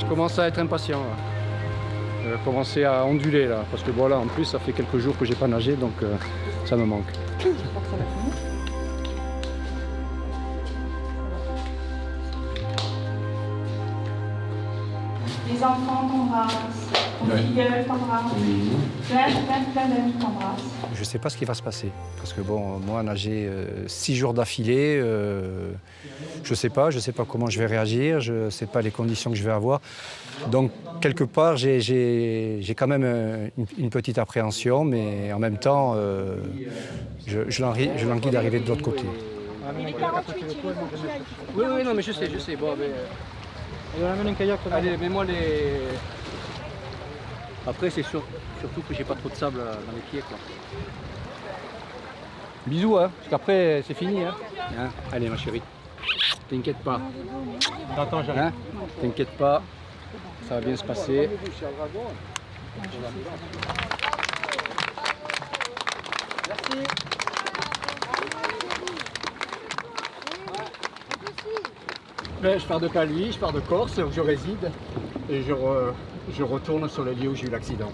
Je commence à être impatient. Là. Je vais commencer à onduler là, parce que voilà, en plus ça fait quelques jours que j'ai pas nagé, donc ça me manque. Les enfants t'embrassent, ton filleul t'embrasse, plein d'amis t'embrassent. Je sais pas ce qui va se passer, parce que bon, moi nager 6 jours d'affilée, je sais pas comment je vais réagir, je sais pas les conditions que je vais avoir. Donc quelque part j'ai quand même une petite appréhension, mais en même temps je languis d'arriver de l'autre côté. Il est 48, il faut que tu ailles. Oui, non mais je sais, bon mais... On amène un kayak. Allez, mets-moi les... Après c'est surtout que j'ai pas trop de sable dans les pieds quoi. Bisous hein, parce qu'après c'est fini hein. Allez ma chérie, t'inquiète pas. Attends, j'arrive. Hein, t'inquiète pas, ça va bien se passer. Merci. Je pars de Caluire, je pars de Corse, où je réside, et je retourne sur le lieu où j'ai eu l'accident.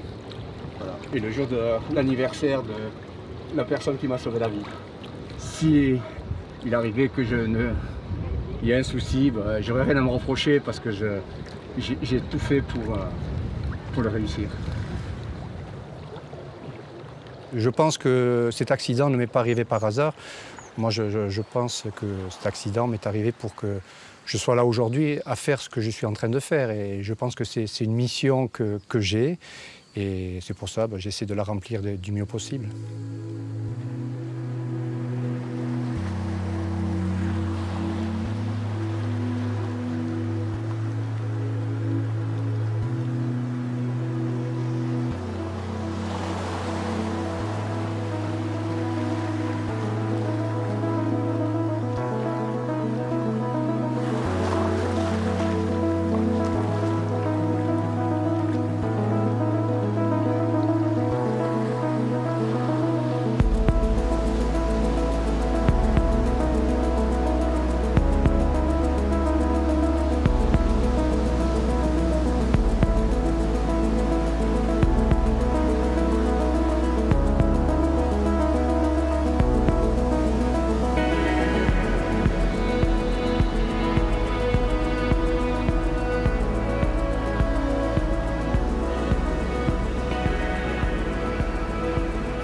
Voilà. Et le jour de l'anniversaire de la personne qui m'a sauvé la vie. Si il arrivait que il y a un souci, bah, j'aurais rien à me reprocher parce que j'ai tout fait pour le réussir. Je pense que cet accident ne m'est pas arrivé par hasard. Moi, je pense que cet accident m'est arrivé pour que je sois là aujourd'hui à faire ce que je suis en train de faire. Et je pense que c'est une mission que j'ai. Et c'est pour ça que j'essaie de la remplir du mieux possible.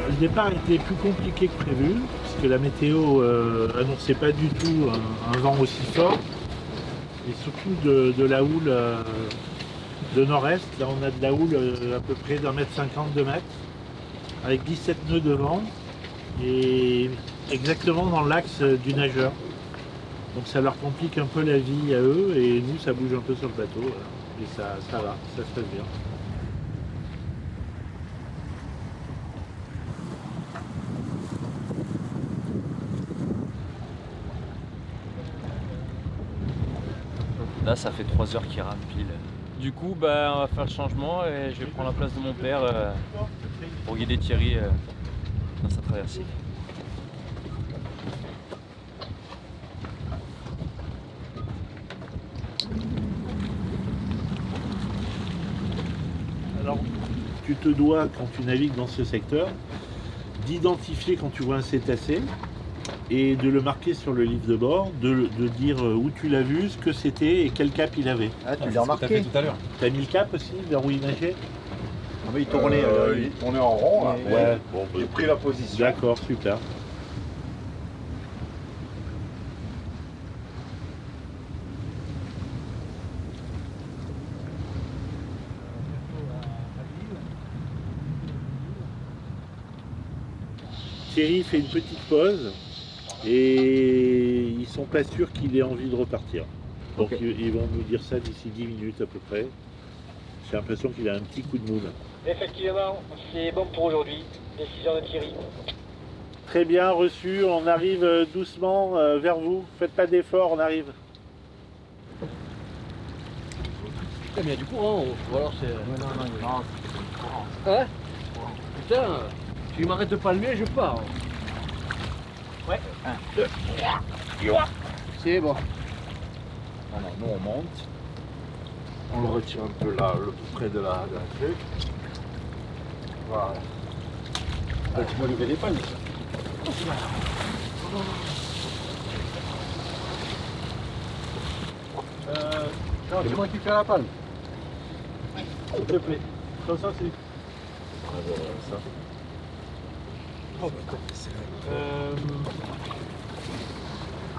Le départ était plus compliqué que prévu, parce que la météo annonçait pas du tout un vent aussi fort, et surtout de la houle de nord-est. Là on a de la houle à peu près d'1,50 m, 2 mètres, avec 17 nœuds de vent, et exactement dans l'axe du nageur. Donc ça leur complique un peu la vie à eux, et nous ça bouge un peu sur le bateau, et ça va, ça se passe bien. Là, ça fait 3 heures qu'il rame pile. Du coup, on va faire le changement et je vais prendre la place de mon père pour guider Thierry dans sa traversée. Alors, tu te dois, quand tu navigues dans ce secteur, d'identifier quand tu vois un cétacé et de le marquer sur le livre de bord, de dire où tu l'as vu, ce que c'était et quel cap il avait. Ah, tu l'as remarqué tout à l'heure. T'as mis le cap aussi, vers où il nageait? Ah, mais il tournait en rond, là. Ouais. Bon, j'ai pris la position. D'accord, super. Thierry fait une petite pause et ils sont pas sûrs qu'il ait envie de repartir. Donc okay. Ils vont nous dire ça d'ici 10 minutes à peu près. J'ai l'impression qu'il a un petit coup de moule. Effectivement, c'est bon pour aujourd'hui. Décision de Thierry. Très bien reçu, on arrive doucement vers vous. Faites pas d'efforts, on arrive. Putain, mais il y a du courant, ou alors c'est... Non, c'est du courant. Hein? Putain, tu m'arrêtes de palmer, je pars. Ouais. 1, 2, 3. C'est bon. Alors, nous on monte. On le retire un peu là, le plus près de la truc. Voilà. Là, tu peux lever les pannes. Non, c'est moi qui fais la panne. S'il te plaît. Comme ça, c'est... Ça.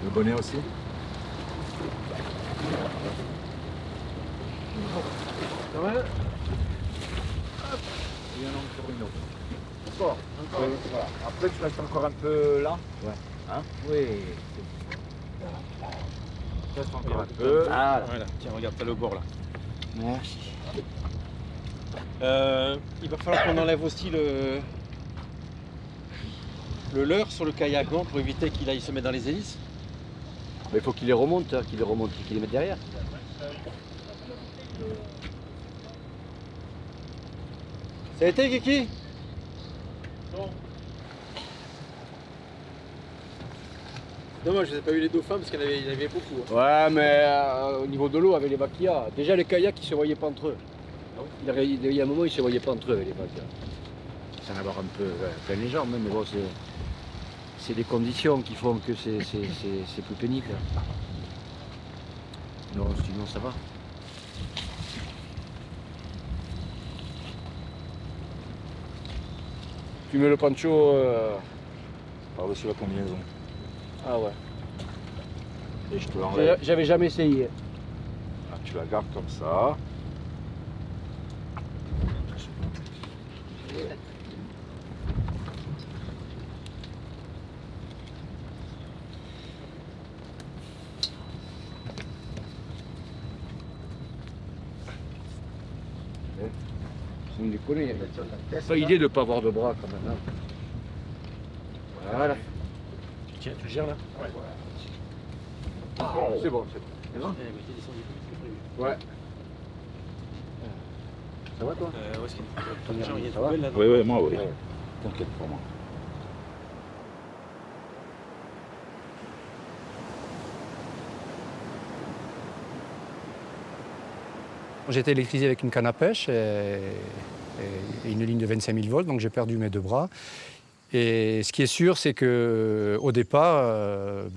Le bonnet aussi. Ça va? Il y en a encore une autre. Encore. Voilà. Après, tu restes encore un peu là. Ouais. Hein? Oui. Reste encore un peu. Ah, voilà. Tiens, regarde, t'as le bord là. Merci. Il va falloir qu'on enlève aussi le leurre sur le kayak, non, pour éviter qu'il aille se mettre dans les hélices. Mais il faut qu'il les remonte, qu'il les mette derrière. Ça a été, Kiki? Non. Dommage, je n'ai pas eu les dauphins parce qu'il y en avait beaucoup. Hein. Ouais, mais au niveau de l'eau, avec les vagues qu'il y a, déjà les kayaks, ils ne se voyaient pas entre eux. Il y a un moment, ils ne se voyaient pas entre eux, les vagues. Ça en avoir un peu plein les jambes, mais bon, c'est des conditions qui font que c'est plus pénible. Non, sinon ça va. Tu mets le poncho Par-dessus la combinaison. Ah ouais. Et je te l'enlève. J'avais jamais essayé. Ah, tu la gardes comme ça. Sans déconner. Pas idée de ne pas avoir de bras quand même. Hein. Voilà. Tiens, tu gères là? Ouais. C'est bon, c'est bon. C'est bon? Ouais. Ça va toi? Ça va? Oui, moi oui. Ouais. T'inquiète pour moi. J'ai été électrisé avec une canne à pêche et une ligne de 25 000 volts, donc j'ai perdu mes deux bras. Et ce qui est sûr, c'est qu'au départ,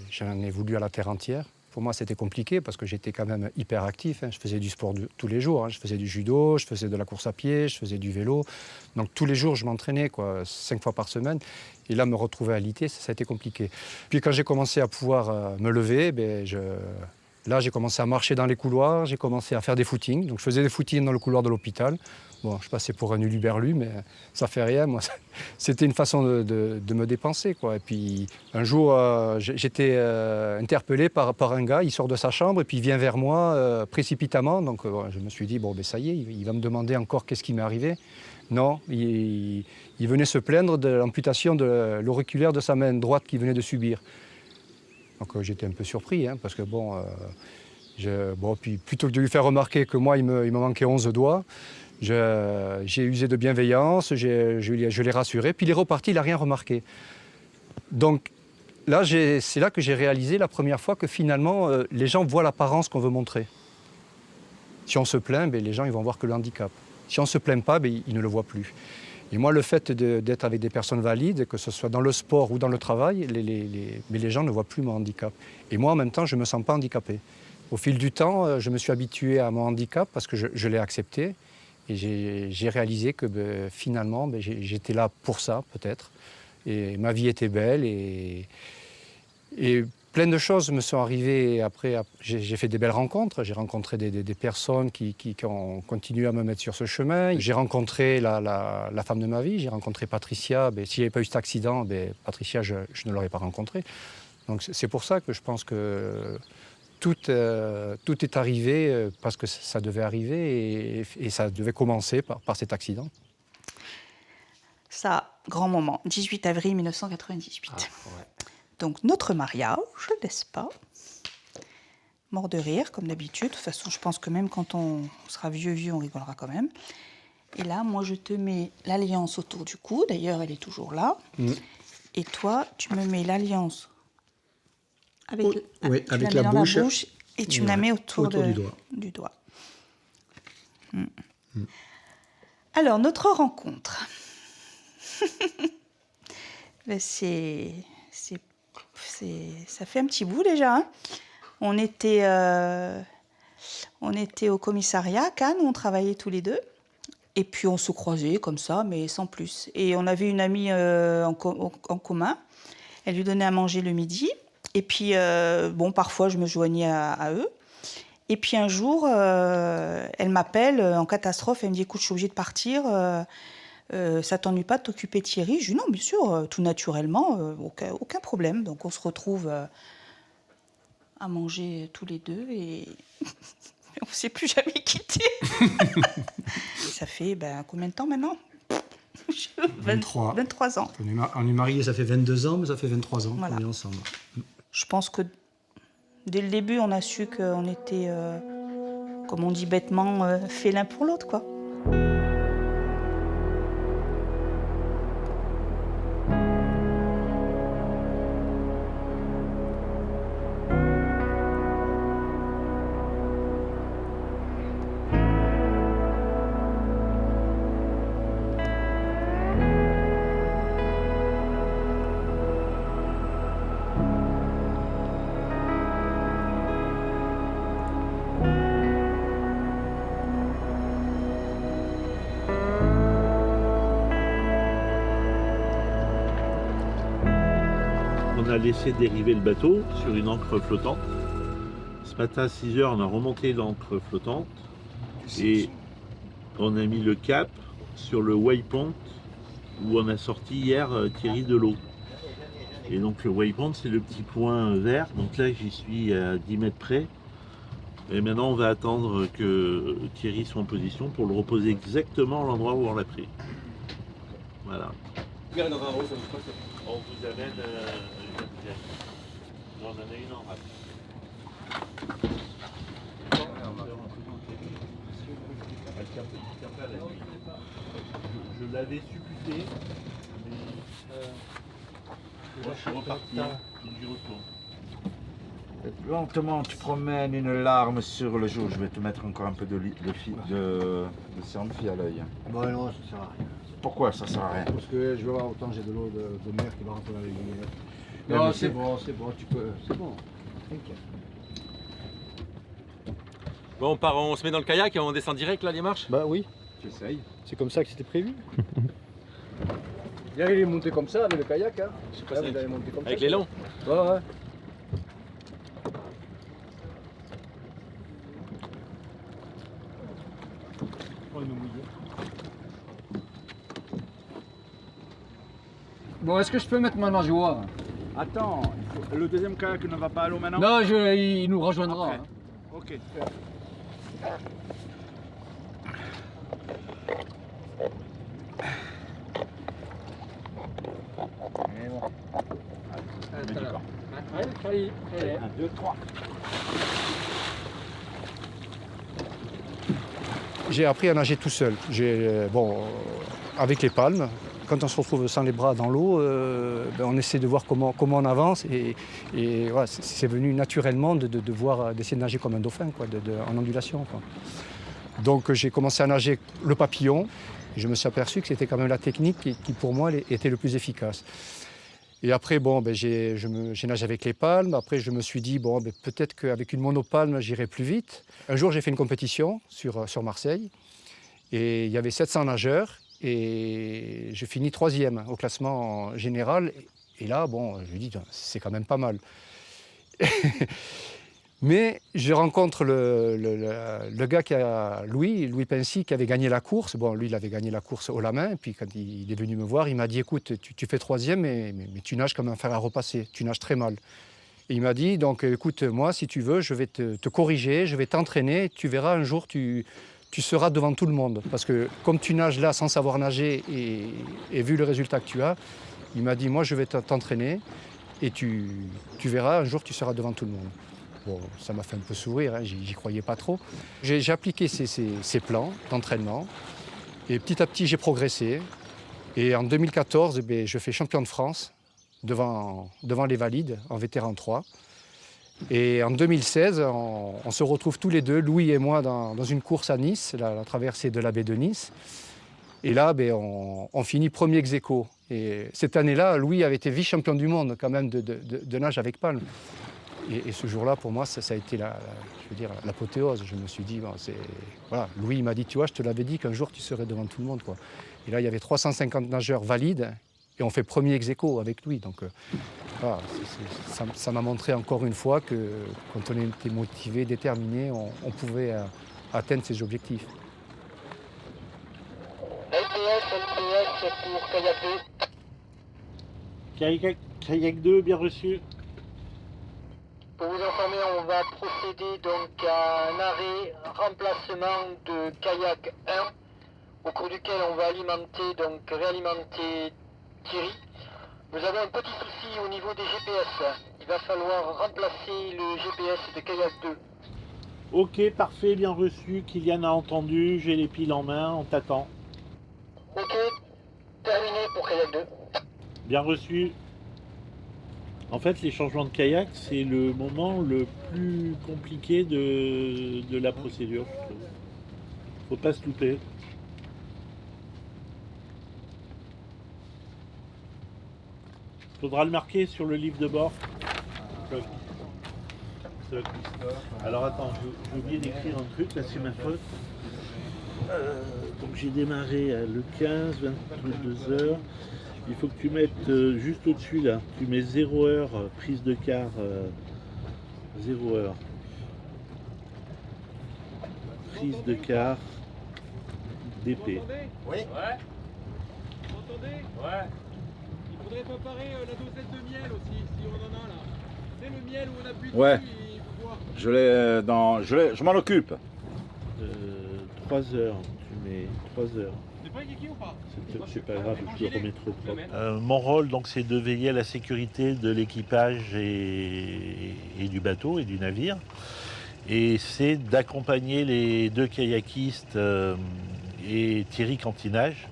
j'en ai voulu à la terre entière. Pour moi, c'était compliqué parce que j'étais quand même hyper actif. Hein. Je faisais du sport tous les jours. Hein. Je faisais du judo, je faisais de la course à pied, je faisais du vélo. Donc tous les jours, je m'entraînais 5 fois par semaine. Et là, me retrouver à l'IT, ça a été compliqué. Puis quand j'ai commencé à pouvoir me lever, là, j'ai commencé à marcher dans les couloirs, j'ai commencé à faire des footings. Donc je faisais des footings dans le couloir de l'hôpital. Bon, je passais pour un uluberlu, mais ça fait rien. Moi, c'était une façon de me dépenser, quoi. Et puis un jour, j'étais interpellé par un gars. Il sort de sa chambre et puis il vient vers moi précipitamment. Donc je me suis dit, bon, ça y est, il va me demander encore qu'est-ce qui m'est arrivé. Non, il venait se plaindre de l'amputation de l'auriculaire de sa main droite qu'il venait de subir. Donc j'étais un peu surpris, hein, parce que puis plutôt que de lui faire remarquer que moi, il me manquait 11 doigts, j'ai usé de bienveillance, je l'ai rassuré, puis il est reparti, il n'a rien remarqué. Donc là, c'est là que j'ai réalisé la première fois que finalement, les gens voient l'apparence qu'on veut montrer. Si on se plaint, les gens ils vont voir que le handicap. Si on ne se plaint pas, ils ne le voient plus. Et moi, le fait d'être avec des personnes valides, que ce soit dans le sport ou dans le travail, les gens ne voient plus mon handicap. Et moi, en même temps, je ne me sens pas handicapé. Au fil du temps, je me suis habitué à mon handicap parce que je l'ai accepté. Et j'ai réalisé que finalement, j'étais là pour ça, peut-être. Et ma vie était belle. Et plein de choses me sont arrivées après. J'ai fait des belles rencontres. J'ai rencontré des personnes qui ont continué à me mettre sur ce chemin. J'ai rencontré la femme de ma vie. J'ai rencontré Patricia. S'il n'y avait pas eu cet accident, Patricia, je ne l'aurais pas rencontrée. Donc c'est pour ça que je pense que tout est arrivé parce que ça devait arriver et ça devait commencer par cet accident. Ça, grand moment, 18 avril 1998. Ah, ouais. Donc notre mariage, n'est-ce pas? Mort de rire, comme d'habitude. De toute façon, je pense que même quand on sera vieux, on rigolera quand même. Et là, moi, je te mets l'alliance autour du cou. D'ailleurs, elle est toujours là. Mmh. Et toi, tu me mets l'alliance avec, avec la bouche. Et tu me la mets autour du doigt. Du doigt. Alors, notre rencontre. Ben, ça fait un petit bout déjà. Hein. On était au commissariat à Cannes, où on travaillait tous les deux. Et puis on se croisait comme ça, mais sans plus. Et on avait une amie en commun. Elle lui donnait à manger le midi. Et puis, parfois, je me joignais à eux. Et puis un jour, elle m'appelle en catastrophe. Elle me dit, écoute, je suis obligée de partir. Ça t'ennuie pas de t'occuper de Thierry? Je dis, non, bien sûr, tout naturellement, aucun problème. Donc on se retrouve à manger tous les deux et on ne s'est plus jamais quittés. Ça fait combien de temps maintenant? 23. 23 ans. On est mariés, ça fait 22 ans, mais ça fait 23 ans voilà. qu'on est ensemble. Je pense que dès le début, on a su qu'on était, comme on dit bêtement, fait l'un pour l'autre, quoi. On a laissé dériver le bateau sur une ancre flottante. Ce matin à 6 h, on a remonté l'ancre flottante et on a mis le cap sur le waypoint où on a sorti hier Thierry de l'eau. Et donc le waypoint, c'est le petit point vert. Donc là, j'y suis à 10 mètres près. Et maintenant, on va attendre que Thierry soit en position pour le reposer exactement à l'endroit où on l'a pris. Voilà. On vous amène on en a une en rap. Je l'avais supputé, mais moi je suis reparti, j'y retourne. Lentement, tu promènes une larme sur le jour. Je vais te mettre encore un peu de sérum de fille à l'œil. Bon, non, ça sert à rien. Pourquoi ça sert à rien? Parce que je vais voir autant j'ai de l'eau de mer qui va rentrer dans les lumières. Ouais, Non, mais c'est bon, tu peux. C'est bon. T'inquiète. Bon, on se met dans le kayak et on descend direct là les marches? Bah oui, J'essaye. c'est comme ça que c'était prévu. Hier, il est monté comme ça avec le kayak. Hein. Je sais pas Là, si vous allez monter comme avec ça. l'élan. Ouais. Bon, est-ce que je peux mettre ma nageoire? Attends, le deuxième kayak ne va pas à l'eau maintenant? Non, il nous rejoindra. Après. Hein. Ok. Et bon. Ne dis pas. Allez. 1, 2, 3. J'ai appris à nager tout seul. Avec les palmes, quand on se retrouve sans les bras dans l'eau, on essaie de voir comment on avance. Et voilà, c'est venu naturellement d'essayer de nager comme un dauphin, quoi, en ondulation, quoi. Donc j'ai commencé à nager le papillon. Et je me suis aperçu que c'était quand même la technique qui pour moi était le plus efficace. Et après, j'ai nagé avec les palmes. Après, je me suis dit, peut-être qu'avec une monopalme, j'irai plus vite. Un jour, j'ai fait une compétition sur Marseille. Et il y avait 700 nageurs. Et je finis 3e au classement général. Et là, je me dis, c'est quand même pas mal. Mais je rencontre le gars Louis Pincy, qui avait gagné la course. Lui, il avait gagné la course haut la main. Et puis, quand il est venu me voir, il m'a dit, écoute, tu fais 3e, mais tu nages comme un fer à repasser. Tu nages très mal. Et il m'a dit, donc, écoute, moi, si tu veux, je vais te corriger, je vais t'entraîner. Tu verras, un jour, tu seras devant tout le monde. Parce que comme tu nages là sans savoir nager et vu le résultat que tu as, il m'a dit, moi, je vais t'entraîner et tu verras, un jour, tu seras devant tout le monde. Bon, ça m'a fait un peu sourire, hein, j'y croyais pas trop. J'ai appliqué ces plans d'entraînement et petit à petit j'ai progressé. Et en 2014, je fais champion de France devant les valides en vétéran 3. Et en 2016, on se retrouve tous les deux, Louis et moi, dans une course à Nice, la traversée de la baie de Nice. Et là, on finit premier ex-aequo. Et cette année-là, Louis avait été vice-champion du monde quand même de nage avec palme. Et ce jour-là, pour moi, ça a été l'apothéose. Je me suis dit, voilà. Louis m'a dit, tu vois, je te l'avais dit qu'un jour tu serais devant tout le monde, quoi. Et là, il y avait 350 nageurs valides et on fait premier ex-aequo avec Louis. Donc, voilà, ça m'a montré encore une fois que quand on était motivé, déterminé, on pouvait atteindre ses objectifs. LPS pour Kayak 2. Kayak 2, bien reçu. Pour vous informer, on va procéder donc à un arrêt remplacement de Kayak 1, au cours duquel on va réalimenter Thierry. Nous avons un petit souci au niveau des GPS. Il va falloir remplacer le GPS de Kayak 2. Ok, parfait, bien reçu. Kylian a entendu, j'ai les piles en main, on t'attend. Ok, terminé pour Kayak 2. Bien reçu. En fait, les changements de kayak, c'est le moment le plus compliqué de la procédure, je trouve. Faut pas se louper. Faudra le marquer sur le livre de bord. Alors attends, j'ai oublié d'écrire un truc, là c'est ma faute. Donc j'ai démarré le 15, 22 heures. Il faut que tu mettes juste au-dessus là, tu mets 0 heure, prise de quart, 0 heure. Prise de quart, DP. Oui. Ouais. Vous entendez? Ouais. Il faudrait préparer la dosette de miel aussi, si on en a là. C'est le miel où on appuie dessus, il faut voir. Je m'en occupe. 3 heures, tu mets 3 heures. C'est pas équiqué ou pas? C'est pas grave, je le remets trop propre. Mon rôle, donc, c'est de veiller à la sécurité de l'équipage et du bateau et du navire. Et c'est d'accompagner les deux kayakistes et Thierry Cantinage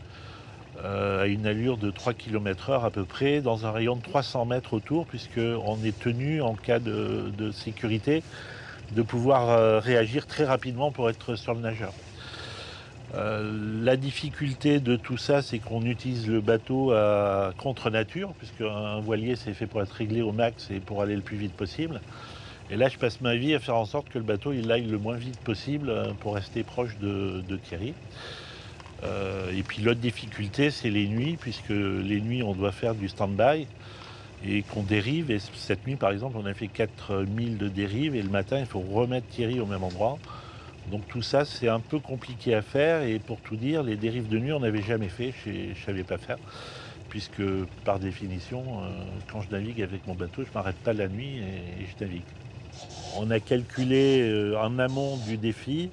à une allure de 3 km/h à peu près, dans un rayon de 300 mètres autour, puisqu'on est tenu, en cas de sécurité, de pouvoir réagir très rapidement pour être sur le nageur. La difficulté de tout ça, c'est qu'on utilise le bateau à contre-nature, puisqu'un voilier c'est fait pour être réglé au max et pour aller le plus vite possible. Et là, je passe ma vie à faire en sorte que le bateau il aille le moins vite possible pour rester proche de Thierry. Et puis l'autre difficulté, c'est les nuits, puisque les nuits, on doit faire du stand-by et qu'on dérive. Et cette nuit, par exemple, on a fait 4000 de dérive et le matin, il faut remettre Thierry au même endroit. Donc tout ça, c'est un peu compliqué à faire, et pour tout dire, les dérives de nuit, on n'avait jamais fait, je ne savais pas faire, puisque par définition, quand je navigue avec mon bateau, je ne m'arrête pas la nuit et je navigue. On a calculé en amont du défi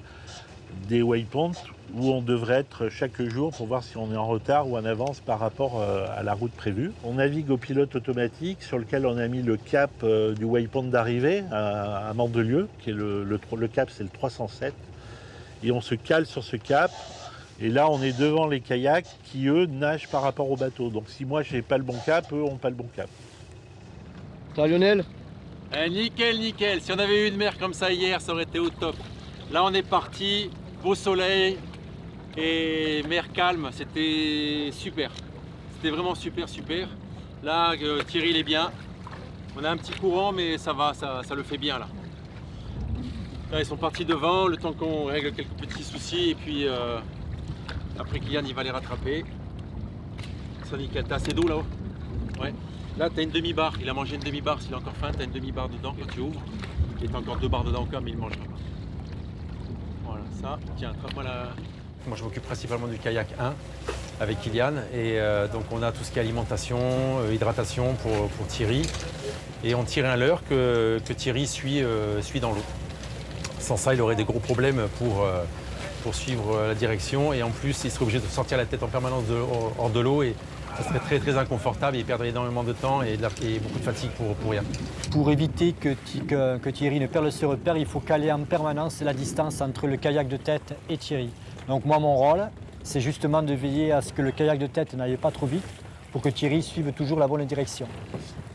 des waypoints où on devrait être chaque jour pour voir si on est en retard ou en avance par rapport à la route prévue. On navigue au pilote automatique sur lequel on a mis le cap du waypoint d'arrivée à Mandelieu, qui est le cap, c'est le 307. Et on se cale sur ce cap. Et là, on est devant les kayaks qui, eux, nagent par rapport au bateau. Donc si moi, j'ai pas le bon cap, eux n'ont pas le bon cap. Ça, Lionel? Nickel, nickel. Si on avait eu une mer comme ça hier, ça aurait été au top. Là, on est parti, beau soleil et mer calme. C'était super. C'était vraiment super, super. Là, Thierry, il est bien. On a un petit courant, mais ça va, ça le fait bien là. Là, ils sont partis devant, le temps qu'on règle quelques petits soucis, et puis après Kylian, il va les rattraper. Ça, nickel. T'as assez d'eau là-haut? Ouais. Là, tu as une demi-barre. Il a mangé une demi-barre. S'il a encore faim, tu as une demi-barre dedans quand tu ouvres. Et tu as encore 2 barres dedans au cas, mais il ne mangera pas. Voilà, ça. Tiens, attrape-moi la... Moi, je m'occupe principalement du kayak 1 avec Kylian. Et donc, on a tout ce qui est alimentation, hydratation pour Thierry. Et on tire un leurre que Thierry suit dans l'eau. Sans ça, il aurait des gros problèmes pour suivre la direction. Et en plus, il serait obligé de sortir la tête en permanence hors de l'eau. Et ça serait très très inconfortable et il perdrait énormément de temps et beaucoup de fatigue pour rien. Pour éviter que Thierry ne perde ce repère, il faut caler en permanence la distance entre le kayak de tête et Thierry. Donc moi, mon rôle, c'est justement de veiller à ce que le kayak de tête n'aille pas trop vite pour que Thierry suive toujours la bonne direction.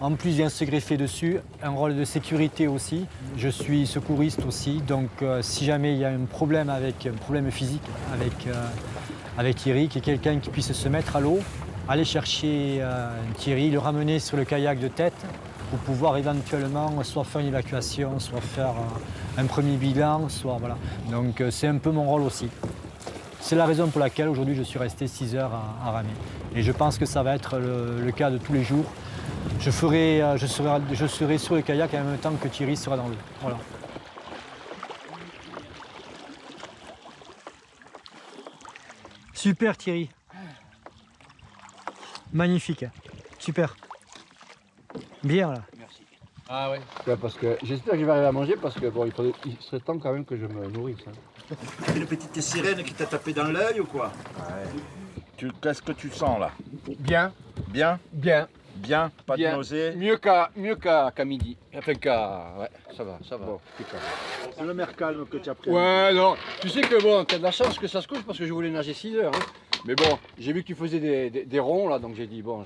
En plus vient se greffer dessus un rôle de sécurité aussi. Je suis secouriste aussi, donc si jamais il y a un problème physique avec Thierry, qu'il y ait quelqu'un qui puisse se mettre à l'eau, aller chercher Thierry, le ramener sur le kayak de tête pour pouvoir éventuellement soit faire une évacuation, soit faire un premier bilan, soit voilà. Donc c'est un peu mon rôle aussi. C'est la raison pour laquelle aujourd'hui je suis resté 6 heures à ramer. Et je pense que ça va être le cas de tous les jours. Je serai sur le kayak en même temps que Thierry sera dans l'eau. Voilà. Super Thierry. Magnifique. Super. Bien là. Merci. Ah ouais. Ouais, parce que j'espère que je vais arriver à manger parce que bon, il serait temps quand même que je me nourrisse. Hein. Une petite sirène qui t'a tapé dans l'œil ou quoi? Ouais. Qu'est-ce que tu sens là? Bien. Bien? Bien. Bien, pas de nausée? Mieux qu'à midi. Enfin ouais, ça va. Bon, c'est le mer calme que tu as pris. Ouais, non. Tu sais que bon, t'as de la chance que ça se couche parce que je voulais nager 6 heures. Hein. Mais bon, j'ai vu que tu faisais des ronds là, donc j'ai dit bon,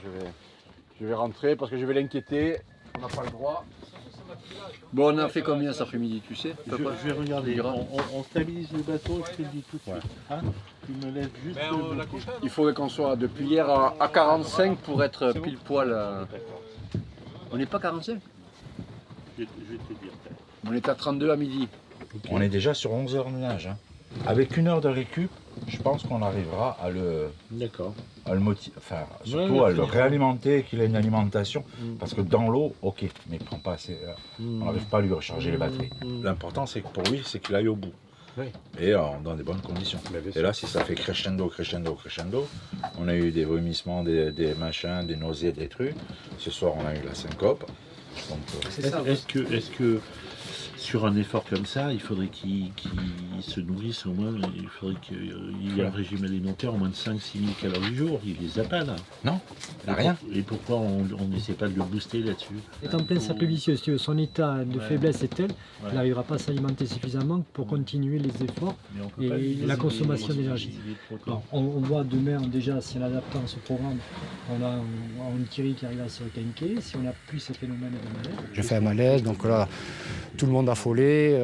je vais rentrer parce que je vais l'inquiéter. On n'a pas le droit. Bon, on a fait combien cet après-midi, tu sais? Je vais regarder. On stabilise le bateau, je te le dis tout de suite. Hein, tu me laisses juste. Il faudrait qu'on soit depuis hier à 45 pour être pile poil. On n'est pas 45? Je vais te dire. On est à 32 à midi. On est déjà sur 11 heures de nage. Hein. Avec 1 heure de récup, je pense qu'on arrivera à le motiver, enfin surtout à le réalimenter, qu'il ait une alimentation. Parce que dans l'eau, ok, mais il prend pas assez. On n'arrive pas à lui recharger les batteries. L'important c'est que pour lui, c'est qu'il aille au bout. Oui. Et dans des bonnes conditions. Et là, si ça fait crescendo, on a eu des vomissements, des machins, des nausées, des trucs. Ce soir, on a eu la syncope. Est-ce que sur un effort comme ça, il faudrait qu'il se nourrisse au moins, il faudrait qu'il y ait un régime alimentaire au moins de 5-6 000 calories du jour. Il les a pas là. Non, il n'a rien. Et pourquoi on n'essaie pas de le booster là-dessus? Est en plein cercle vicieux, son état de faiblesse est tel qu'il n'arrivera pas à s'alimenter suffisamment pour continuer les efforts et la consommation d'énergie. On voit demain déjà, si en adaptant ce programme, on a un Thierry qui arrive à se requinquer, si on n'a plus ce phénomène de malaise. Je fais un malaise, donc là, tout le monde a affolé,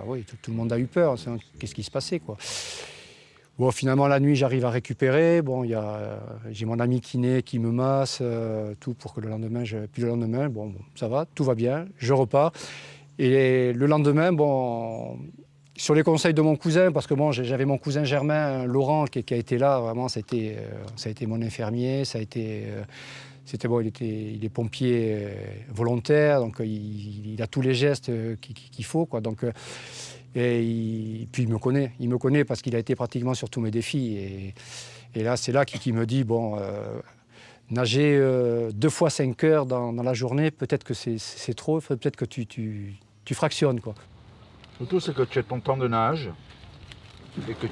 oui, tout le monde a eu peur, qu'est-ce qui se passait quoi. Bon, finalement la nuit j'arrive à récupérer, bon, j'ai mon ami kiné qui me masse, tout pour que le lendemain, puis le lendemain, bon, ça va, tout va bien, je repars. Et le lendemain, bon, sur les conseils de mon cousin, parce que bon, j'avais mon cousin Germain, Laurent, qui a été là, vraiment, ça a été mon infirmier, ça a été... C'était bon, il est pompier volontaire, donc il a tous les gestes qu'il faut, quoi. Donc, puis il me connaît parce qu'il a été pratiquement sur tous mes défis. Et là, c'est là qu'il me dit, bon, nager 2 fois 5 heures dans la journée, peut-être que c'est trop, peut-être que tu fractionnes, quoi. Surtout, c'est que tu aies ton temps de nage et que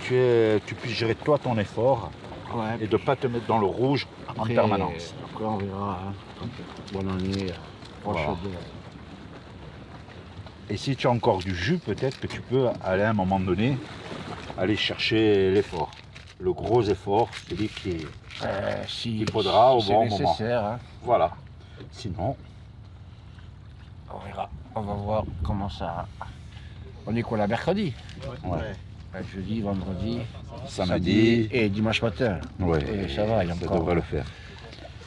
tu puisses gérer toi ton effort. Ouais, et de ne pas te mettre dans le rouge en permanence. Après on verra. Hein. Bonne année. Voilà. Et si tu as encore du jus, peut-être que tu peux aller à un moment donné aller chercher l'effort. Le gros effort, celui qu'il faudra au bon moment. Hein. Voilà. Sinon, on verra. On va voir comment ça. On est quoi là, mercredi? Ouais. Jeudi, vendredi, samedi et dimanche matin. Ouais, et ça va, il y a ça encore, devrait le faire.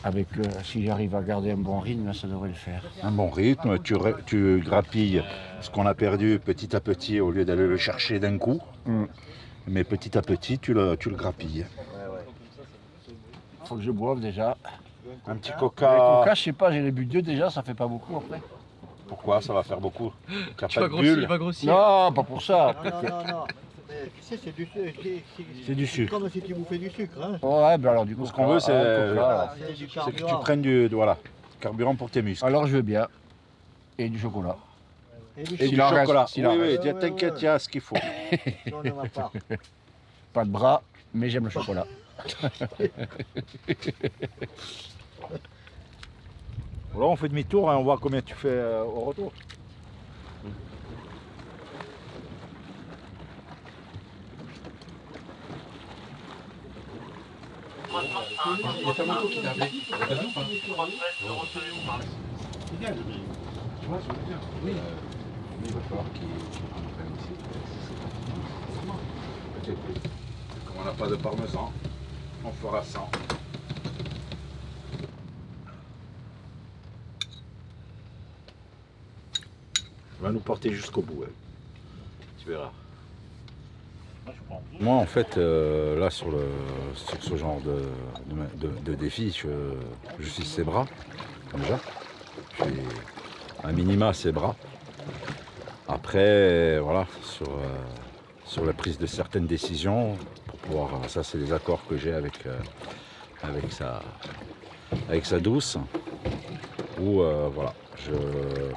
Avec, si j'arrive à garder un bon rythme, ça devrait le faire. Un bon rythme, tu grappilles ce qu'on a perdu petit à petit au lieu d'aller le chercher d'un coup. Mais petit à petit, tu le grappilles. Il faut que je boive déjà. Un petit coca. Les coca, je sais pas, j'ai les bu 2 déjà, ça fait pas beaucoup après. Pourquoi? Ça va faire beaucoup. Tu vas grossir. Non, pas pour ça. Non. Tu sais, c'est du sucre. Comme si tu bouffais du sucre. Hein. Ouais, ben alors du coup, ce qu'on veut, c'est que tu prennes du carburant pour tes muscles. Alors je veux bien. Et du chocolat. Et du chocolat. Oui, t'inquiète, il y a ce qu'il faut. Pas de bras, mais j'aime le chocolat. Là, on fait demi-tour et on voit combien tu fais au retour. Il y a ta moto qui t'a appelé. Génial. Tu vois, je veux dire. Oui. Il va falloir qu'il prenne ici. Peut-être. Comme on n'a pas de parmesan, on fera 100. On va nous porter jusqu'au bout. Hein. Tu verras. Moi, en fait, là, sur ce genre de défi, je suis ses bras, comme Jacques. Je suis à minima ses bras. Après, voilà, sur la prise de certaines décisions, pour pouvoir, ça, c'est les accords que j'ai avec sa douce, où, voilà,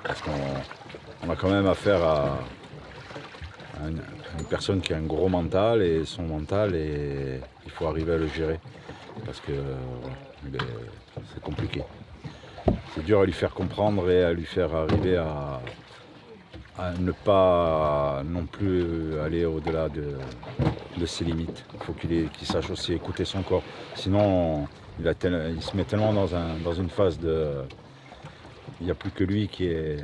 parce qu'on a quand même affaire à une personne qui a un gros mental, et son mental, il faut arriver à le gérer parce que c'est compliqué. C'est dur à lui faire comprendre et à lui faire arriver à ne pas non plus aller au-delà de ses limites. Il faut qu'il sache aussi écouter son corps. Sinon, il se met tellement dans une phase de... Il n'y a plus que lui qui est...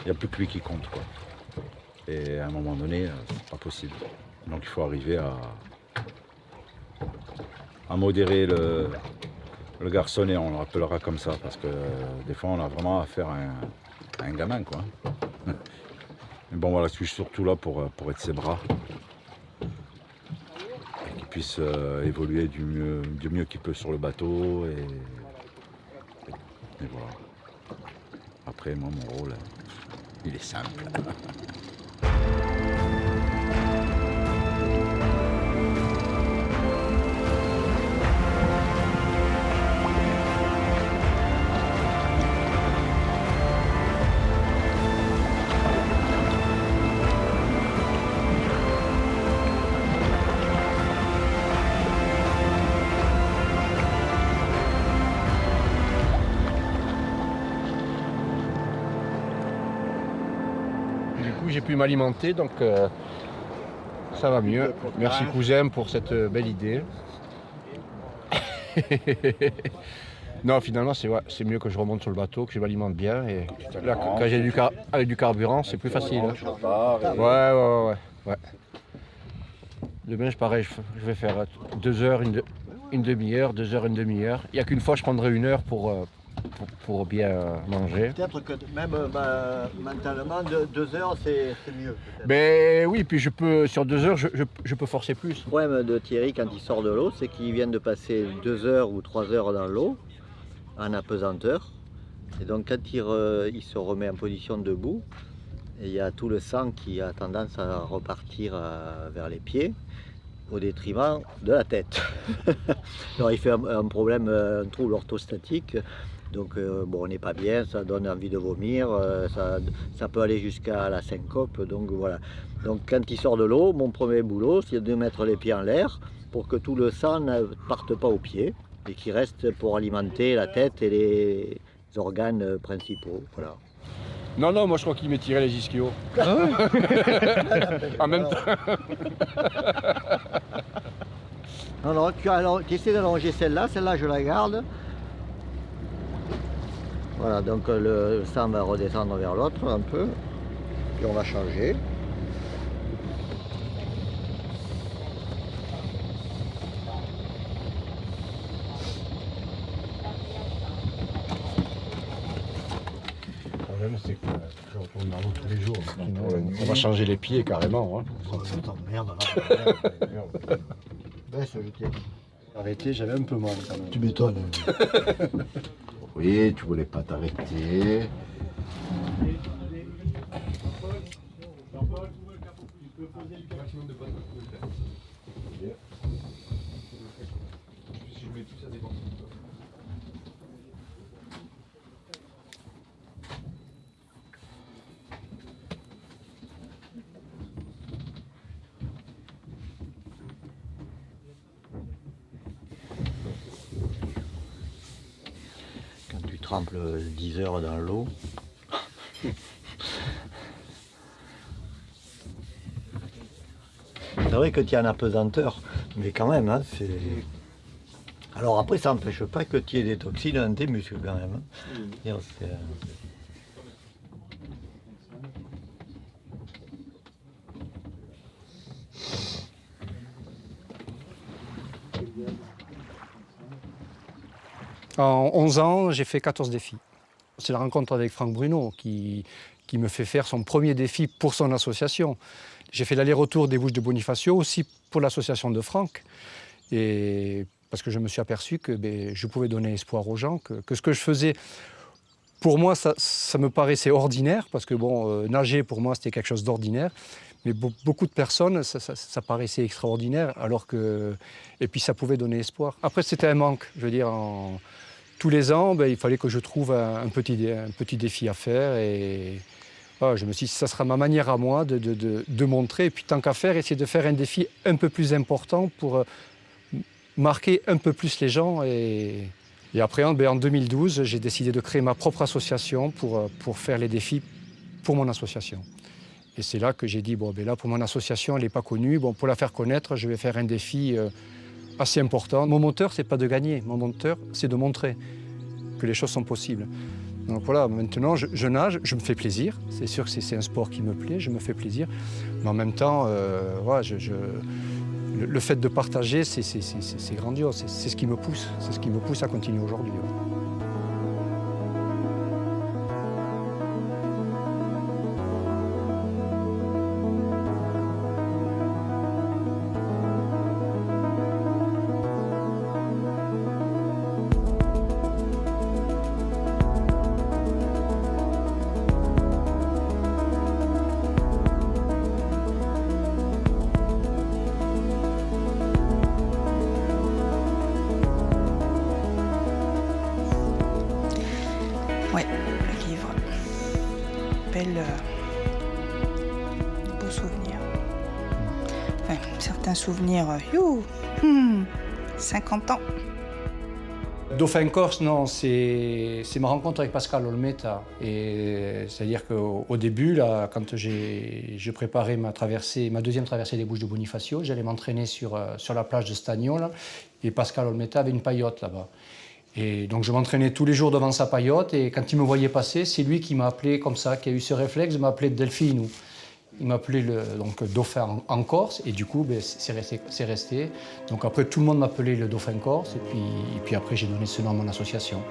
Il n'y a plus que lui qui compte, quoi. Et à un moment donné, c'est pas possible. Donc il faut arriver à modérer le garçonnet, on le rappellera comme ça, parce que des fois on a vraiment affaire à un gamin, quoi. Mais bon, voilà, je suis surtout là pour être ses bras. Et qu'il puisse évoluer du mieux qu'il peut sur le bateau. Et voilà. Après, moi, mon rôle, il est simple. J'ai pu m'alimenter, donc ça va mieux. Merci cousin pour cette belle idée. Non, finalement c'est mieux que je remonte sur le bateau, que je m'alimente bien, et là, quand j'ai du carburant, c'est plus facile. Ouais. Demain, pareil, je vais faire 2 heures, une demi-heure, 2 heures, une demi-heure. Il n'y a qu'une fois, je prendrai 1 heure pour bien manger. Peut-être que même mentalement, 2 heures, c'est mieux. Ben oui, puis sur 2 heures, je peux forcer plus. Le problème de Thierry quand il sort de l'eau, c'est qu'il vient de passer 2 heures ou 3 heures dans l'eau, en apesanteur. Et donc quand il se remet en position debout, il y a tout le sang qui a tendance à repartir vers les pieds, au détriment de la tête. Alors il fait un problème, un trouble orthostatique. Donc bon, on n'est pas bien, ça donne envie de vomir, ça peut aller jusqu'à la syncope, donc voilà. Donc quand il sort de l'eau, mon premier boulot, c'est de mettre les pieds en l'air pour que tout le sang ne parte pas aux pieds et qu'il reste pour alimenter la tête et les organes principaux. Voilà. Non, moi je crois qu'il m'est tiré les ischios. Ah ouais. En même temps. Non, tu essaies d'allonger celle-là je la garde. Voilà, donc le sang va redescendre vers l'autre un peu, puis on va changer. Le problème, c'est que je retourne dans l'eau tous les jours. Sinon, on va changer les pieds carrément. Hein. Merde, baisse, je tiens. Arrêtez, j'avais un peu mal quand même. Tu m'étonnes. Oui, tu voulais pas t'arrêter. Quand tu trempes 10 heures dans l'eau. C'est vrai que tu es en apesanteur, mais quand même, hein, Alors après, ça n'empêche pas que tu aies des toxines dans tes muscles quand même. En 11 ans, j'ai fait 14 défis. C'est la rencontre avec Franck Bruno qui me fait faire son premier défi pour son association. J'ai fait l'aller-retour des Bouches de Bonifacio aussi pour l'association de Franck. Et parce que je me suis aperçu que je pouvais donner espoir aux gens, que ce que je faisais, pour moi, ça me paraissait ordinaire, parce que nager, pour moi, c'était quelque chose d'ordinaire. Mais beaucoup de personnes, ça paraissait extraordinaire, et puis ça pouvait donner espoir. Après, c'était un manque, je veux dire, tous les ans, il fallait que je trouve un petit défi à faire, et je me suis dit, ça sera ma manière à moi de montrer, et puis tant qu'à faire, essayer de faire un défi un peu plus important pour marquer un peu plus les gens. Et après, en 2012, j'ai décidé de créer ma propre association pour faire les défis pour mon association. Et c'est là que j'ai dit, là, pour mon association, elle n'est pas connue. Pour la faire connaître, je vais faire un défi assez important. Mon moteur, ce n'est pas de gagner. Mon moteur, c'est de montrer que les choses sont possibles. Donc voilà, maintenant, je nage, je me fais plaisir. C'est sûr que c'est un sport qui me plaît, je me fais plaisir. Mais en même temps, le fait de partager, c'est grandiose. C'est ce qui me pousse. C'est ce qui me pousse à continuer aujourd'hui. Ouais, le livre. Beaux souvenirs. Enfin, certains souvenirs, 50 ans. Dauphin Corse, non, c'est ma rencontre avec Pascal Olmeta. C'est-à-dire qu'au début, là, quand je préparais ma deuxième traversée des Bouches de Bonifacio, j'allais m'entraîner sur la plage de Stagno, là, et Pascal Olmeta avait une paillote là-bas. Et donc je m'entraînais tous les jours devant sa paillote, et quand il me voyait passer, c'est lui qui m'a appelé comme ça, qui a eu ce réflexe de m'appeler Delphine. Il m'appelait donc Dauphin en Corse, et du coup c'est resté. Donc après tout le monde m'appelait le Dauphin Corse, et puis après j'ai donné ce nom à mon association.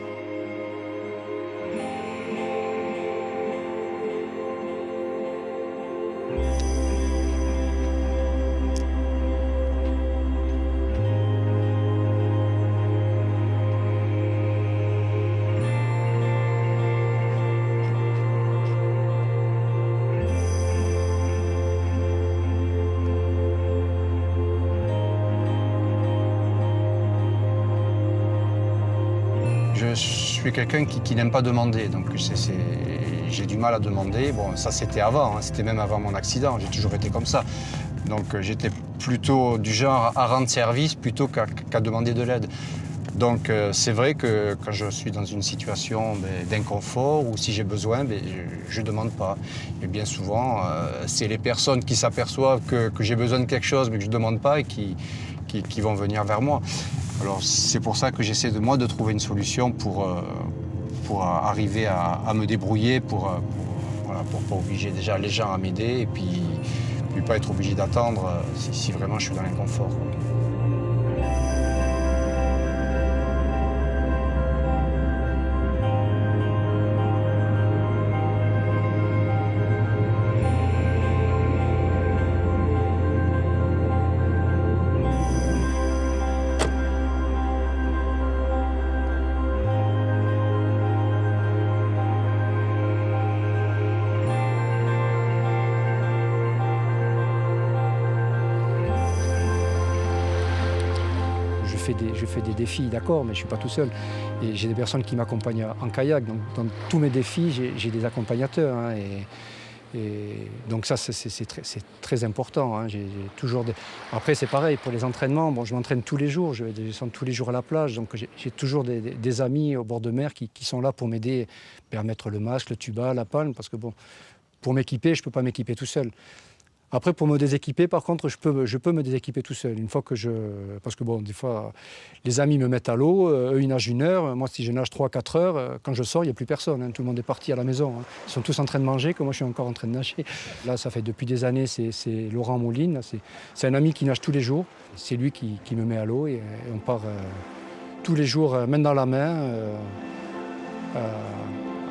Je suis quelqu'un qui n'aime pas demander, donc j'ai du mal à demander. Bon, ça c'était avant, c'était même avant mon accident, j'ai toujours été comme ça. Donc j'étais plutôt du genre à rendre service plutôt qu'à demander de l'aide. Donc c'est vrai que quand je suis dans une situation d'inconfort ou si j'ai besoin, je ne demande pas. Et bien souvent, c'est les personnes qui s'aperçoivent que j'ai besoin de quelque chose mais que je ne demande pas et qui vont venir vers moi. Alors c'est pour ça que j'essaie de trouver une solution pour arriver à me débrouiller, pour pas obliger déjà les gens à m'aider et puis pas être obligé d'attendre si vraiment je suis dans l'inconfort. Je fais des défis, d'accord, mais je ne suis pas tout seul. Et j'ai des personnes qui m'accompagnent en kayak. Donc, dans tous mes défis, j'ai des accompagnateurs. Hein, et donc ça, c'est très important. Hein. J'ai toujours Après, c'est pareil, pour les entraînements, je m'entraîne tous les jours. Je descends tous les jours à la plage. Donc j'ai toujours des amis au bord de mer qui sont là pour m'aider, permettre le masque, le tuba, la palme. Parce que pour m'équiper, je ne peux pas m'équiper tout seul. Après, pour me déséquiper, par contre, je peux me déséquiper tout seul. Une fois que parce que bon, des fois, les amis me mettent à l'eau, eux, ils nagent 1 heure. Moi, si je nage 3-4 heures, quand je sors, il n'y a plus personne. Hein. Tout le monde est parti à la maison. Hein. Ils sont tous en train de manger, que moi, je suis encore en train de nager. Là, ça fait depuis des années, c'est Laurent Moline. C'est un ami qui nage tous les jours. C'est lui qui me met à l'eau et on part tous les jours, main dans la main,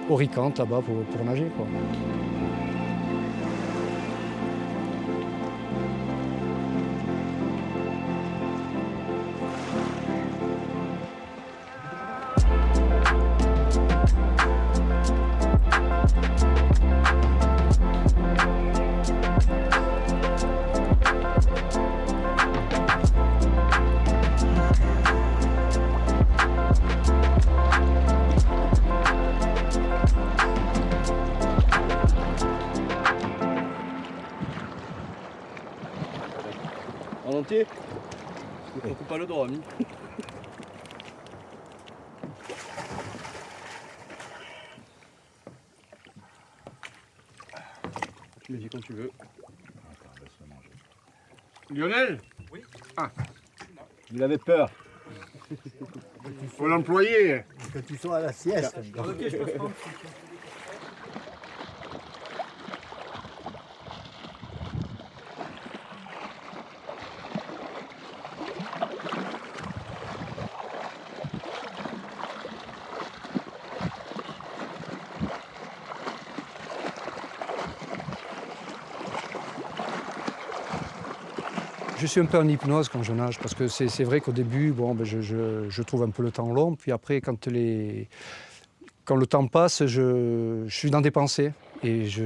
au Ricante, là-bas, pour nager, quoi. En entier? Je ne coupe pas le droit, ami. Tu me dis quand tu veux. Lionel? Oui. Ah. Il avait peur. Il faut l'employer. Que tu sois à la sieste. Ok, je peux prendre. Je suis un peu en hypnose quand je nage, parce que c'est vrai qu'au début, bon, ben je trouve un peu le temps long, puis après, quand le temps passe, je suis dans des pensées et je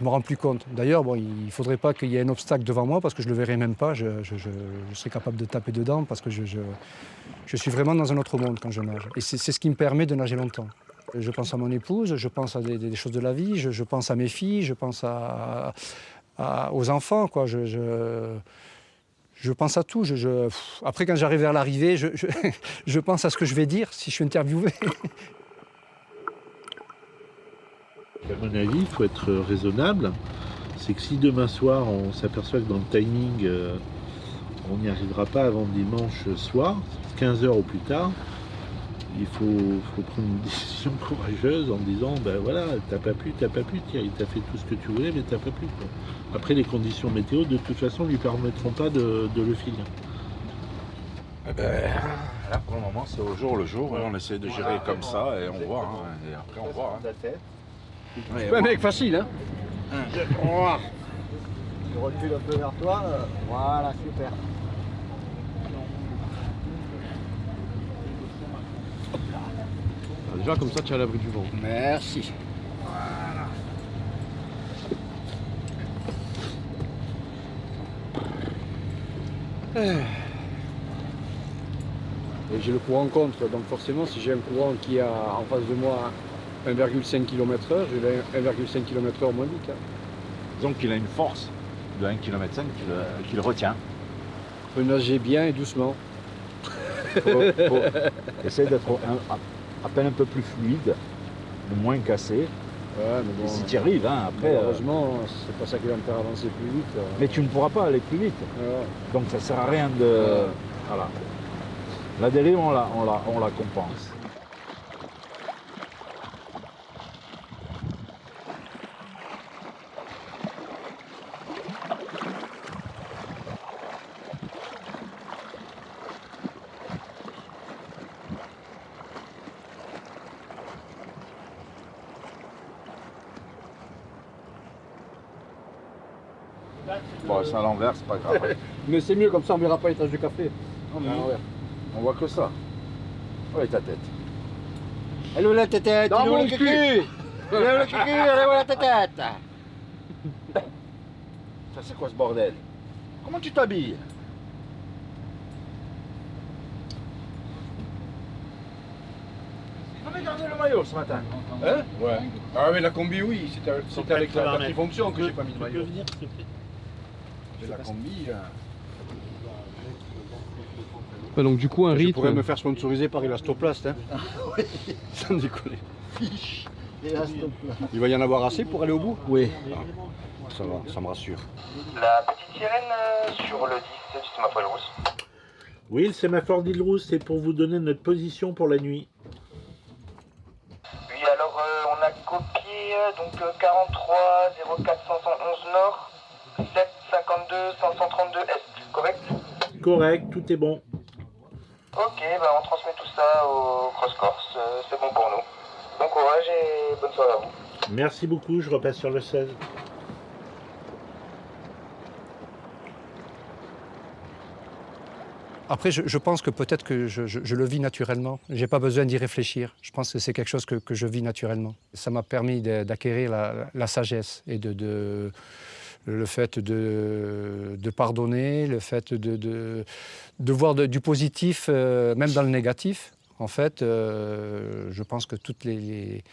me rends plus compte. D'ailleurs, bon, il ne faudrait pas qu'il y ait un obstacle devant moi, parce que je ne le verrai même pas, je serai capable de taper dedans, parce que je suis vraiment dans un autre monde quand je nage. Et c'est ce qui me permet de nager longtemps. Je pense à mon épouse, je pense à des choses de la vie, je pense à mes filles, je pense aux enfants, quoi. Je pense à tout. Après, quand j'arrive vers l'arrivée, je pense à ce que je vais dire si je suis interviewé. À mon avis, il faut être raisonnable. C'est que si demain soir, on s'aperçoit que dans le timing, on n'y arrivera pas avant dimanche soir, 15h au plus tard, il faut prendre une décision courageuse en disant, ben voilà, t'as pas pu, Thierry, t'as fait tout ce que tu voulais, mais t'as pas pu, quoi. Après, les conditions météo, de toute façon, ne lui permettront pas de le finir. Là, pour le moment, c'est au jour le jour, et on essaie de gérer comme ça, et on voit, hein, et après on voit. Hein. Ouais, mec, facile, hein. Tu recules un peu vers toi. Voilà, super. Déjà, comme ça, tu es à l'abri du vent. Merci. Et j'ai le courant contre, donc forcément, si j'ai un courant qui a en face de moi 1,5 km/h, je vais 1,5 km/h moins vite. Hein. Disons qu'il a une force de 1,5 km qui le retient. Il faut nager bien et doucement. Essaye d'être à peine un peu plus fluide, le moins cassé. Ouais, mais bon, et si tu y arrives, hein, après... Heureusement, c'est pas ça qui va me faire avancer plus vite. Mais tu ne pourras pas aller plus vite. Ouais. Donc ça ne sert à rien de... Voilà. La dérive, on la compense. Bon, c'est à l'envers, c'est pas grave. Mais c'est mieux, comme ça on verra pas les taches de café. Non, mais on voit que ça. Ouais, ta tête. Elle est où la tête? Dans mon cul. Elle est où le cul? Elle est où la tête? Ça, c'est quoi ce bordel? Comment tu t'habilles? On a gardé le maillot ce matin. Hein? Ouais. Ah mais la combi, oui, c'était avec la partie fonction que j'ai pas mis de maillot. La combi, Donc du coup, un rythme... Je pourrais me faire sponsoriser par Elastoplast, hein. Oui. Sans déconner. Fiche. Il va y en avoir assez pour aller au bout? Oui. Ça va, ça me rassure. La petite sirène sur le 10 du sémaphore rouge. Oui, le sémaphore d'Île-Rousse, c'est pour vous donner notre position pour la nuit. Oui, alors on a copié donc 43 04 511 nord, 7 52 532 est, correct? Correct, tout est bon. Ok, bah on transmet tout ça au Cross Corse, c'est bon pour nous. Bon courage et bonne soirée à vous. Merci beaucoup, je repasse sur le 16. Après, je pense que peut-être que je le vis naturellement. Je n'ai pas besoin d'y réfléchir. Je pense que c'est quelque chose que je vis naturellement. Ça m'a permis d'acquérir la sagesse et le fait de pardonner, le fait de voir du positif, même dans le négatif. En fait, je pense que toutes les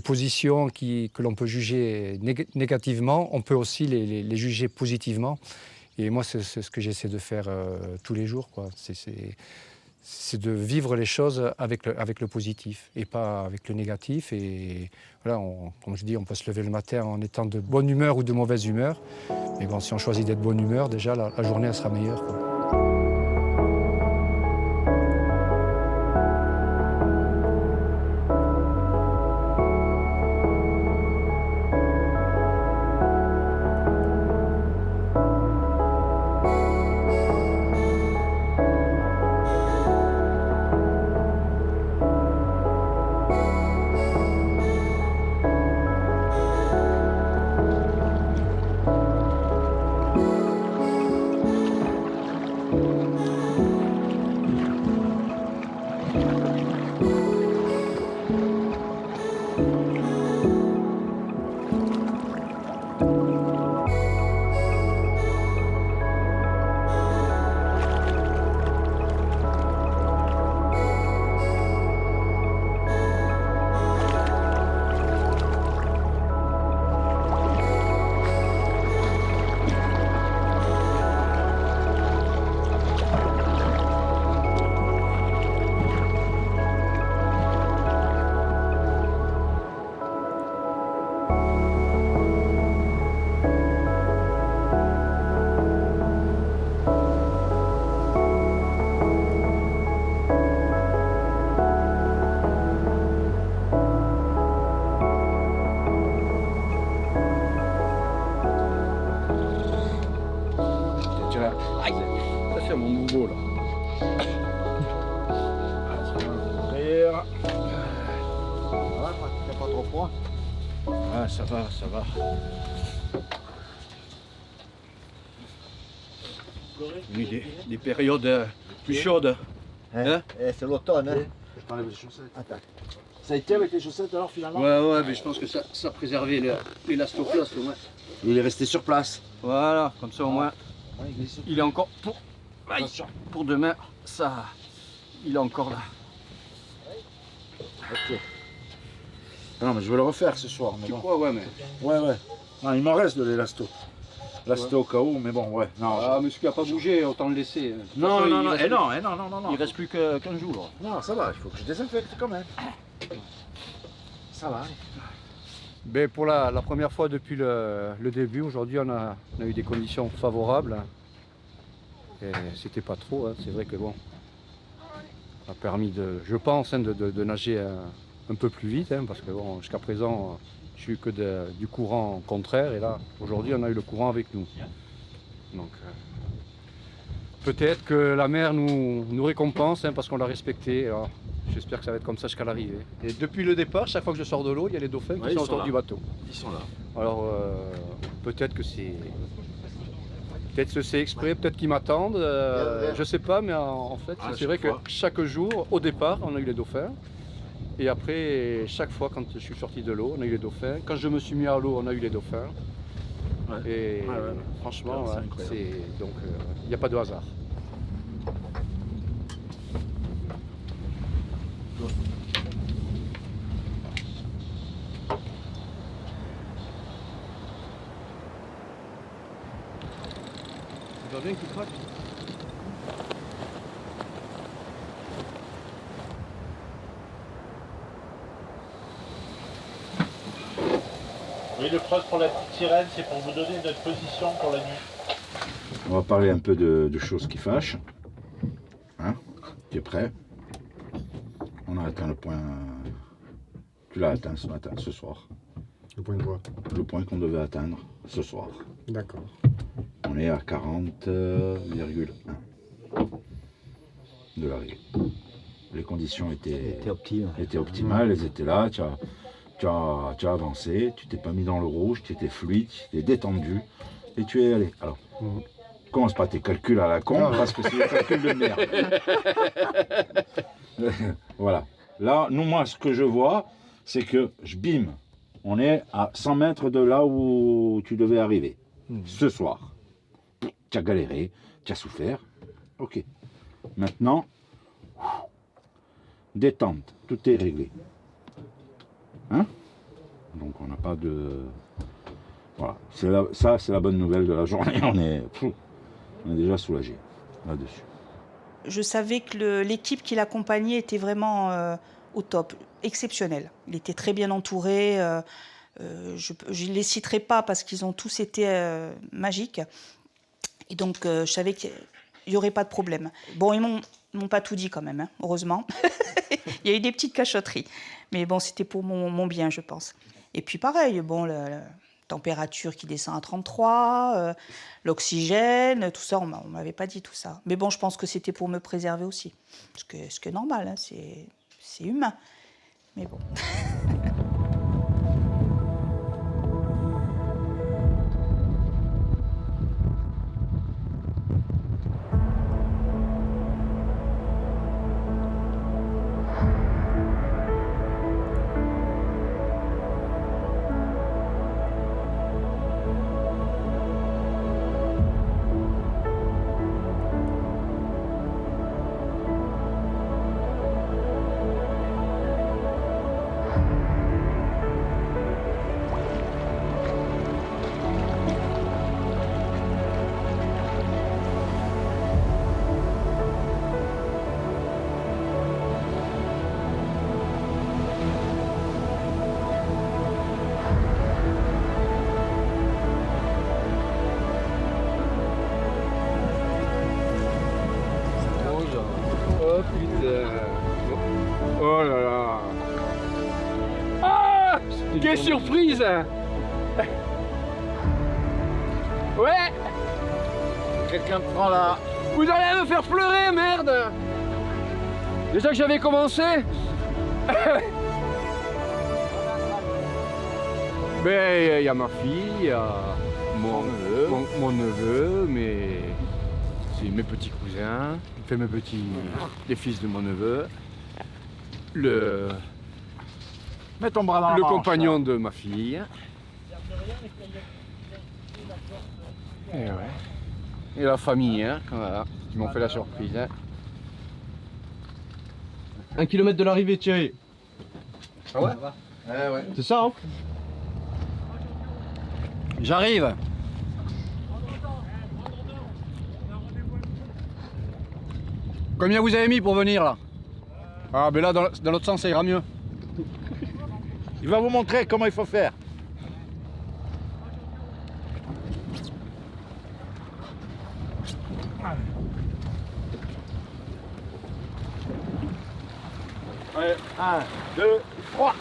positions que l'on peut juger négativement, on peut aussi les juger positivement. Et moi, c'est ce que j'essaie de faire tous les jours, quoi. C'est de vivre les choses avec le positif et pas avec le négatif. Et voilà, comme je dis, on peut se lever le matin en étant de bonne humeur ou de mauvaise humeur. Mais bon, si on choisit d'être de bonne humeur, déjà, la journée, elle sera meilleure, quoi. Ça va. Oui, des périodes plus chaudes. Hein? C'est l'automne. Hein? Je t'enlève les chaussettes. Attends. Ça a été avec les chaussettes alors finalement? Ouais, mais je pense que ça préservait l'élastoclaste au moins. Il est resté sur place. Voilà, comme ça au moins, il est encore pour demain, ça, il est encore là. Ok. Non mais je vais le refaire ce soir. Mais tu bon. crois, ouais, mais... Ouais. Non, il m'en reste de l'élasto. Là c'était au cas où, mais bon, ouais. Non, mais ce qui n'a pas bougé, autant le laisser. Non. Il reste plus que 15 jours. Non, ça va, il faut que je désinfecte quand même. Ça va. Ben, pour la première fois depuis le début, aujourd'hui on a eu des conditions favorables. Et c'était pas trop, hein. C'est vrai que bon, ça a permis je pense, de nager un peu plus vite, hein, parce que bon, jusqu'à présent, je suis que du courant contraire, et là, aujourd'hui, on a eu le courant avec nous. Donc, peut-être que la mer nous récompense, hein, parce qu'on l'a respecté. J'espère que ça va être comme ça jusqu'à l'arrivée. Et depuis le départ, chaque fois que je sors de l'eau, il y a les dauphins qui sont autour du bateau. Ils sont là. Alors, peut-être que c'est... Peut-être que c'est exprès, peut-être qu'ils m'attendent, je sais pas, mais en fait, c'est vrai que chaque jour, au départ, on a eu les dauphins. Et après, chaque fois, quand je suis sorti de l'eau, on a eu les dauphins. Quand je me suis mis à l'eau, on a eu les dauphins. Ouais. Et franchement, donc il n'y a pas de hasard. C'est pas bien qu'il craque. le cross pour la petite sirène, c'est pour vous donner notre position pour la nuit. On va parler un peu de choses qui fâchent. Hein? Tu es prêt? On a atteint le point... Tu l'as atteint ce matin, ce soir. Le point de quoi? Le point qu'on devait atteindre ce soir. D'accord. On est à 40,1 de l'arrivée. Les conditions étaient optimales, elles étaient là. Tu as avancé, tu t'es pas mis dans le rouge, tu étais fluide, tu étais détendu et tu es allé. Alors, commence pas tes calculs à la con parce que c'est des calculs de merde. Voilà. Là, nous, moi, ce que je vois, c'est que bim, on est à 100 mètres de là où tu devais arriver. Ce soir. Tu as galéré, tu as souffert. Ok. Maintenant, détente, tout est réglé. Hein? Donc on n'a pas de... Voilà, ça c'est la bonne nouvelle de la journée, on est déjà soulagé là-dessus. Je savais que l'équipe qui l'accompagnait était vraiment au top, exceptionnelle. Il était très bien entouré, je ne les citerai pas parce qu'ils ont tous été magiques. Et donc je savais qu'il n'y aurait pas de problème. Bon, ils m'ont pas tout dit quand même, hein, heureusement. Il y a eu des petites cachotteries. Mais bon, c'était pour mon bien, je pense. Et puis pareil, bon, la température qui descend à 33, l'oxygène, tout ça, on ne m'avait pas dit tout ça. Mais bon, je pense que c'était pour me préserver aussi. Ce qui est normal, hein, c'est humain. Mais bon. Oh là là. Ah! Quelle surprise! Ouais! Quelqu'un prend la... Vous allez me faire pleurer, merde! Déjà que j'avais commencé. Ben, il y a ma fille, il y a mon neveu, c'est mes petits cousins, enfin les fils de mon neveu, Mets ton bras dans la le manche, compagnon là. de ma fille. Et ouais. Et la famille, hein, voilà, qui m'ont fait la surprise. Hein. 1 kilomètre de l'arrivée, Thierry. Ah ouais? Ouais. C'est ça, hein? J'arrive. Combien vous avez mis pour venir là? Ah ben là dans l'autre sens ça ira mieux. Il va vous montrer comment il faut faire. Allez, 1, 2, 3.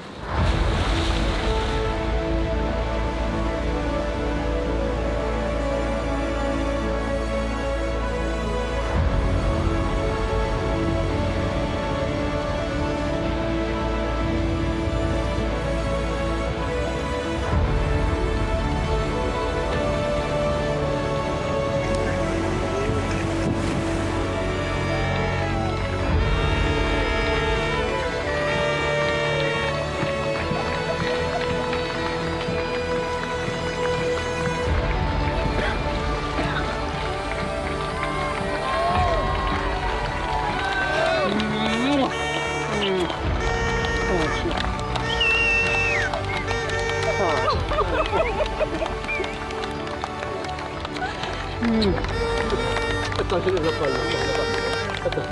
Attends, je les ai pas. Attends.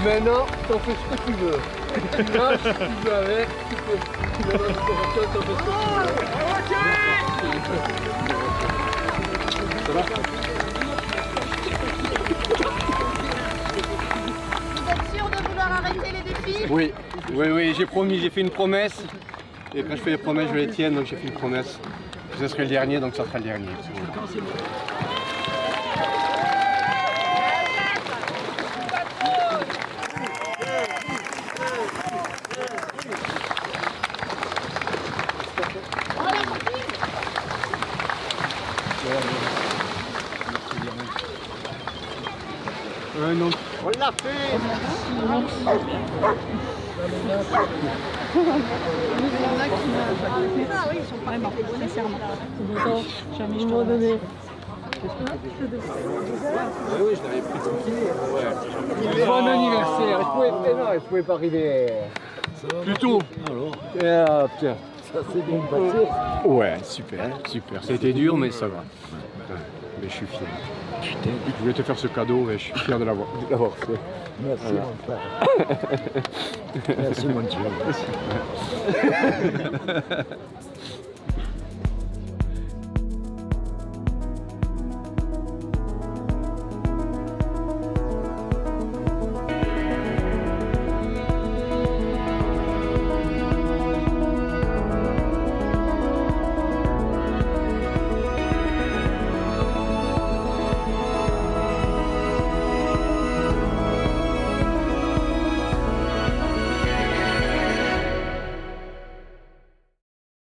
Maintenant, t'en fais ce que tu veux. Vous êtes sûr de vouloir arrêter les défis? Oui, j'ai promis, j'ai fait une promesse. Et quand je fais des promesses, je les tiens, donc j'ai fait une promesse. Ce serait le dernier, donc ça sera le dernier. Non. On l'a fait. Ah oui, ils sont vraiment, sincèrement. Jamais je te donné. Oui, je l'avais pris tranquille. Bon anniversaire. Je pouvais pas arriver plus tôt. Ah, putain. Ça s'est bien passé. Ouais, super. C'était dur, mais ça va. Ouais, mais je suis fier. Putain. Je voulais te faire ce cadeau et je suis fier de l'avoir fait. Merci Voilà. mon frère. Merci mon Dieu.